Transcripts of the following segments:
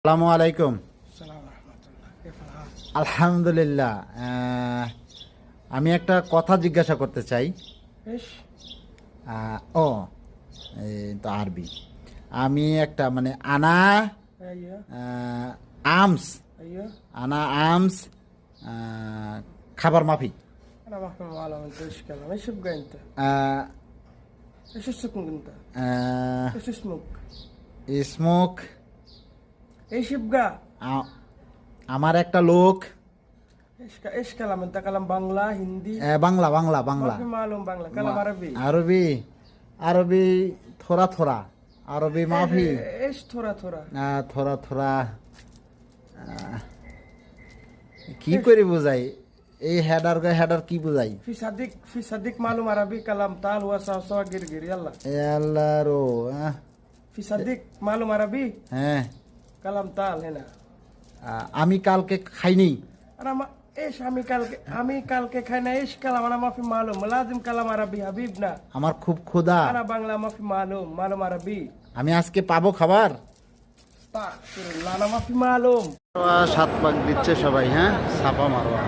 আসসালামু আলাইকুম। السلام ورحمة الله كيف الحال؟ আলহামদুলিল্লাহ। আমি একটা কথা জিজ্ঞাসা করতে চাই। ايش؟ ও এই তো আরবি। আমি একটা মানে আনা ايوه আমস ايوه আনা আমস আহ, খাবার মাফি انا بحكي معلم انت ايش كلام ايش يبقى انت؟ ايش اسمك انت؟ ايش اسمك؟ স্মোক। ايش يبقى؟ আমার একটা লোক ايش كلام انت كلام بانجلا هندي؟ বাংলা বাংলা ما বাংলা في معلوم بانجلا كلام عربي আরবি আরবি থোড়া থোড়া আরবি মাফি ايش থোড়া থোড়া থোড়া থোড়া কি করে বোঝাই এই হেডার কি বোঝাই في صديق معلوم عربي كلام تعال وسع سوا قرقر يلا আল্লাহ রো في صديق معلوم عربي হ্যাঁ كلام تعال هنا আমি কালকে খাইনি انا ما ايش عمي كالك خينا ايش كلام انا ما في معلوم لازم كلام عربي حبيبنا আমার খুব ক্ষুধা انا بانجلا ما في معلوم عربي আমি আজকে পাবো খাবার। استغفر الله انا ما في معلوم সাত পাক দিচ্ছে সবাই, হ্যাঁ ছাপা মারোয়া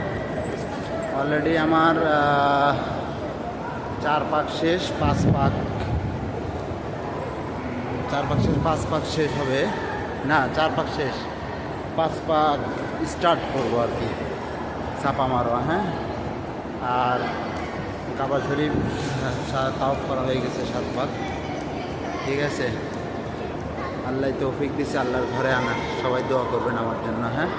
অলরেডি আমার 4 পাক শেষ, 5 পাক 4 পাক শেষ, 5 পাক শেষ হবে না, 4 পাক শেষ, 5 পাক স্টার্ট করবো আর কি ছাপা মারোয়া। হ্যাঁ, আর কাবা শরীফ তাওয়াফ করা হয়ে গেছে 7 পাক। ঠিক আছে, আল্লাহ তৌফিক দিছে, আল্লাহর ঘরে আনা। সবাই দোয়া করবেন আমার জন্য। হ্যাঁ।